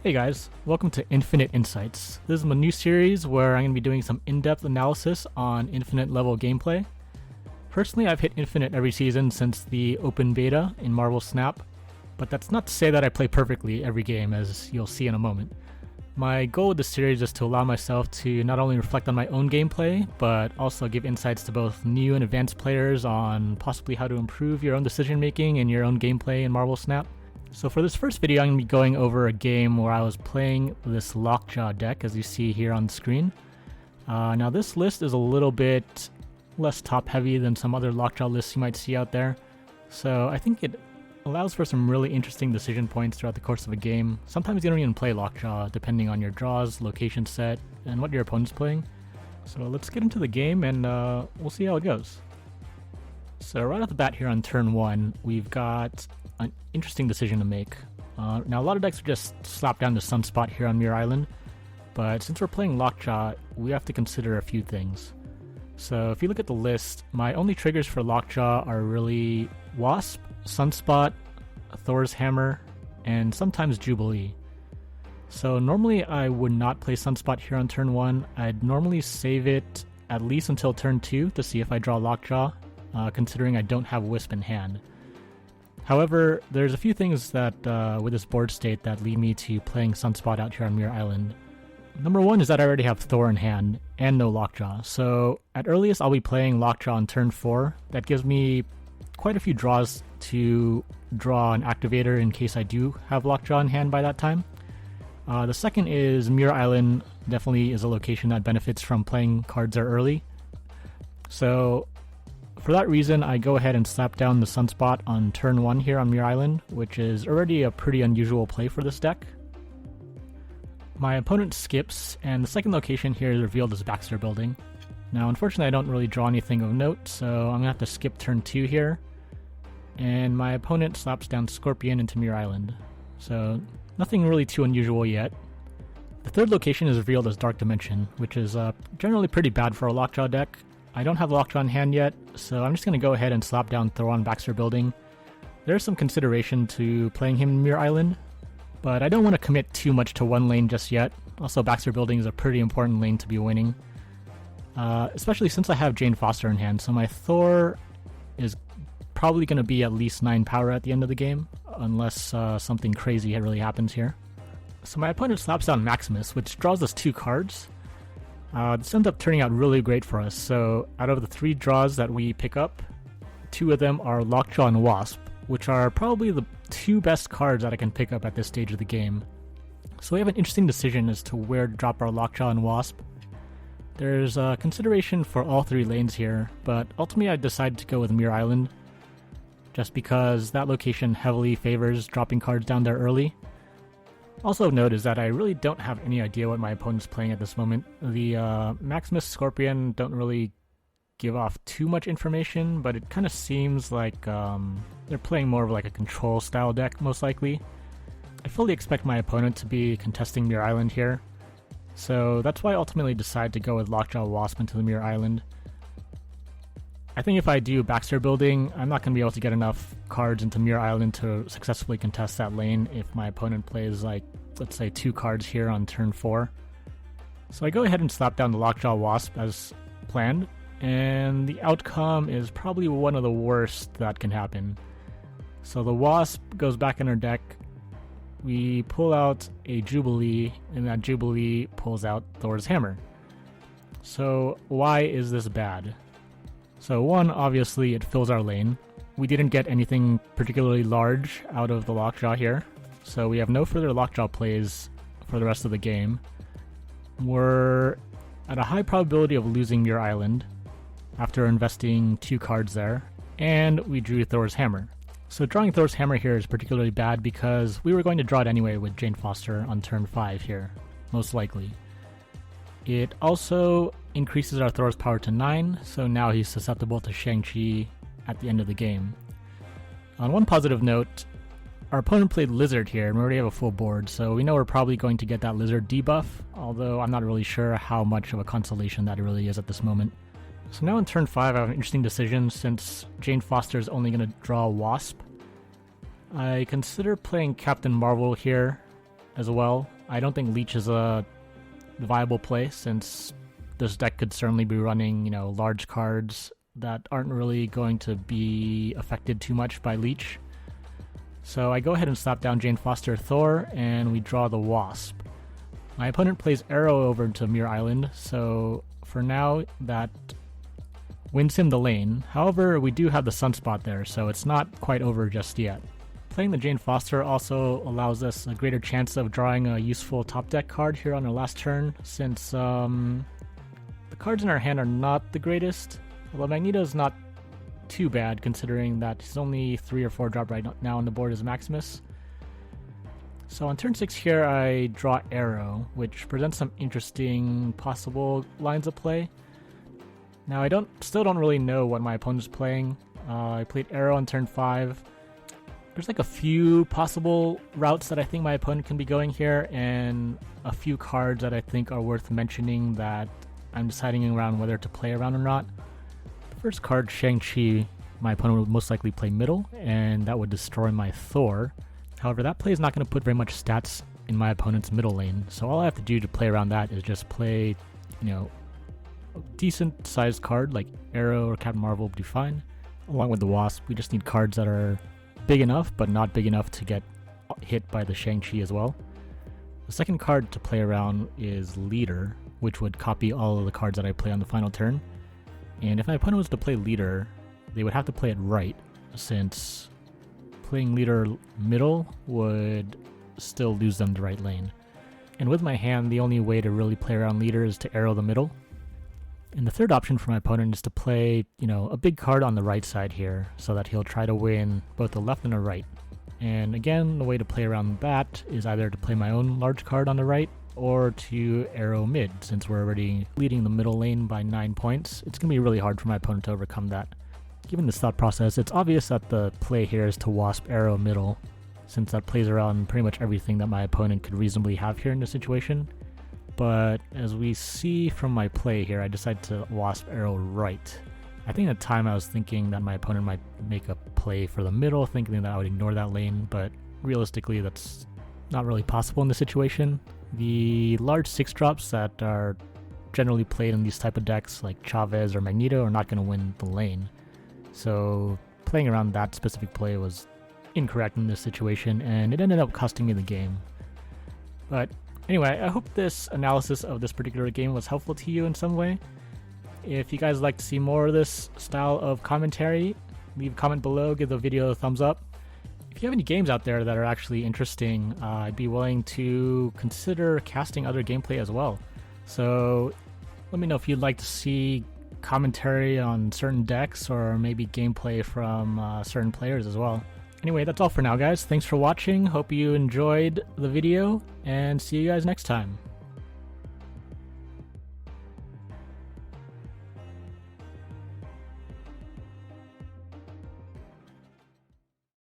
Hey guys, welcome to Infinite Insights. This is my new series where I'm going to be doing some in-depth analysis on Infinite level gameplay. Personally, I've hit Infinite every season since the open beta in Marvel Snap, but that's not to say that I play perfectly every game, as you'll see in a moment. My goal with this series is to allow myself to not only reflect on my own gameplay, but also give insights to both new and advanced players on possibly how to improve your own decision making and your own gameplay in Marvel Snap. So for this first video, I'm going to be going over a game where I was playing this Lockjaw deck, as you see here on the screen. Now this list is a little bit less top-heavy than some other Lockjaw lists you might see out there, so I think it allows for some really interesting decision points throughout the course of a game. Sometimes you don't even play Lockjaw, depending on your draws, location set, and what your opponent's playing. So let's get into the game and we'll see how it goes. So right off the bat here on turn 1, we've got an interesting decision to make. Now a lot of decks would just slap down the Sunspot here on Muir Island, but since we're playing Lockjaw, we have to consider a few things. So if you look at the list, my only triggers for Lockjaw are really Wasp, Sunspot, Thor's Hammer, and sometimes Jubilee. So normally I would not play Sunspot here on turn 1. I'd normally save it at least until turn 2 to see if I draw Lockjaw, considering I don't have Wisp in hand. However, there's a few things that with this board state that lead me to playing Sunspot out here on Muir Island. Number 1 is that I already have Thor in hand and no Lockjaw, so at earliest I'll be playing Lockjaw on turn 4. That gives me quite a few draws to draw an activator in case I do have Lockjaw in hand by that time. The second is Muir Island definitely is a location that benefits from playing cards there early. So for that reason, I go ahead and slap down the Sunspot on turn 1 here on Muir Island, which is already a pretty unusual play for this deck. My opponent skips, and the second location here is revealed as Baxter Building. Now unfortunately I don't really draw anything of note, so I'm going to have to skip turn 2 here. And my opponent slaps down Scorpion into Muir Island. So nothing really too unusual yet. The third location is revealed as Dark Dimension, which is generally pretty bad for a Lockjaw deck. I don't have Lockjaw in hand yet, so I'm just going to go ahead and slap down Thor on Baxter Building. There's some consideration to playing him in Muir Island, but I don't want to commit too much to one lane just yet. Also, Baxter Building is a pretty important lane to be winning, especially since I have Jane Foster in hand, so my Thor is probably going to be at least 9 power at the end of the game, unless something crazy really happens here. So my opponent slaps down Maximus, which draws us 2 cards. This ends up turning out really great for us, so out of the 3 draws that we pick up, 2 of them are Lockjaw and Wasp, which are probably the 2 best cards that I can pick up at this stage of the game. So we have an interesting decision as to where to drop our Lockjaw and Wasp. There's a consideration for all 3 lanes here, but ultimately I decided to go with Muir Island, just because that location heavily favors dropping cards down there early. Also of note is that I really don't have any idea what my opponent's playing at this moment. The Maximus Scorpion don't really give off too much information, but it kind of seems like they're playing more of like a control style deck, most likely. I fully expect my opponent to be contesting Muir Island here, so that's why I ultimately decided to go with Lockjaw Wasp into the Muir Island. I think if I do Baxter Building, I'm not going to be able to get enough cards into Muir Island to successfully contest that lane if my opponent plays, like, let's say 2 cards here on turn 4. So I go ahead and slap down the Lockjaw Wasp as planned, and the outcome is probably one of the worst that can happen. So the Wasp goes back in our deck, we pull out a Jubilee, and that Jubilee pulls out Thor's Hammer. So why is this bad? So 1, obviously it fills our lane. We didn't get anything particularly large out of the Lockjaw here, so we have no further Lockjaw plays for the rest of the game. We're at a high probability of losing Muir Island after investing 2 cards there, and we drew Thor's Hammer. So drawing Thor's Hammer here is particularly bad because we were going to draw it anyway with Jane Foster on turn 5 here, most likely. It also increases our Thor's power to 9, so now he's susceptible to Shang-Chi at the end of the game. On one positive note, our opponent played Lizard here, and we already have a full board, so we know we're probably going to get that Lizard debuff, although I'm not really sure how much of a consolation that it really is at this moment. So now in turn 5 I have an interesting decision since Jane Foster is only going to draw Wasp. I consider playing Captain Marvel here as well, I don't think Leech is a viable play, since this deck could certainly be running, large cards that aren't really going to be affected too much by Leech. So I go ahead and slap down Jane Foster Thor, and we draw the Wasp. My opponent plays Arrow over to Muir Island, so for now that wins him the lane. However, we do have the Sunspot there, so it's not quite over just yet. Playing the Jane Foster also allows us a greater chance of drawing a useful top deck card here on our last turn, since the cards in our hand are not the greatest. Although Magneto's not too bad, considering that he's only 3 or 4 drop right now on the board as Maximus. So on turn 6 here, I draw Arrow, which presents some interesting possible lines of play. Now I still don't really know what my opponent's playing. I played Arrow on turn 5. There's like a few possible routes that I think my opponent can be going here, and a few cards that I think are worth mentioning that I'm deciding around whether to play around or not. The first card, Shang-Chi, my opponent would most likely play middle, and that would destroy my Thor. However, that play is not going to put very much stats in my opponent's middle lane, so all I have to do to play around that is just play, a decent sized card like Arrow or Captain Marvel would do fine. Along with the Wasp, we just need cards that are big enough, but not big enough to get hit by the Shang-Chi as well. The second card to play around is Leader, which would copy all of the cards that I play on the final turn. And if my opponent was to play Leader, they would have to play it right, since playing Leader middle would still lose them the right lane. And with my hand, the only way to really play around Leader is to Arrow the middle. And the third option for my opponent is to play, a big card on the right side here, so that he'll try to win both the left and the right. And again, the way to play around that is either to play my own large card on the right, or to Arrow mid. Since we're already leading the middle lane by 9 points, it's going to be really hard for my opponent to overcome that. Given this thought process, it's obvious that the play here is to Wasp Arrow middle, since that plays around pretty much everything that my opponent could reasonably have here in this situation. But as we see from my play here, I decided to Wasp Arrow right. I think at the time I was thinking that my opponent might make a play for the middle, thinking that I would ignore that lane, but realistically that's not really possible in this situation. The large 6-drops that are generally played in these type of decks, like Chavez or Magneto, are not going to win the lane. So playing around that specific play was incorrect in this situation, and it ended up costing me the game. But anyway, I hope this analysis of this particular game was helpful to you in some way. If you guys like to see more of this style of commentary, leave a comment below, give the video a thumbs up. If you have any games out there that are actually interesting, I'd be willing to consider casting other gameplay as well. So let me know if you'd like to see commentary on certain decks, or maybe gameplay from certain players as well. Anyway, that's all for now, guys. Thanks for watching. Hope you enjoyed the video, and see you guys next time.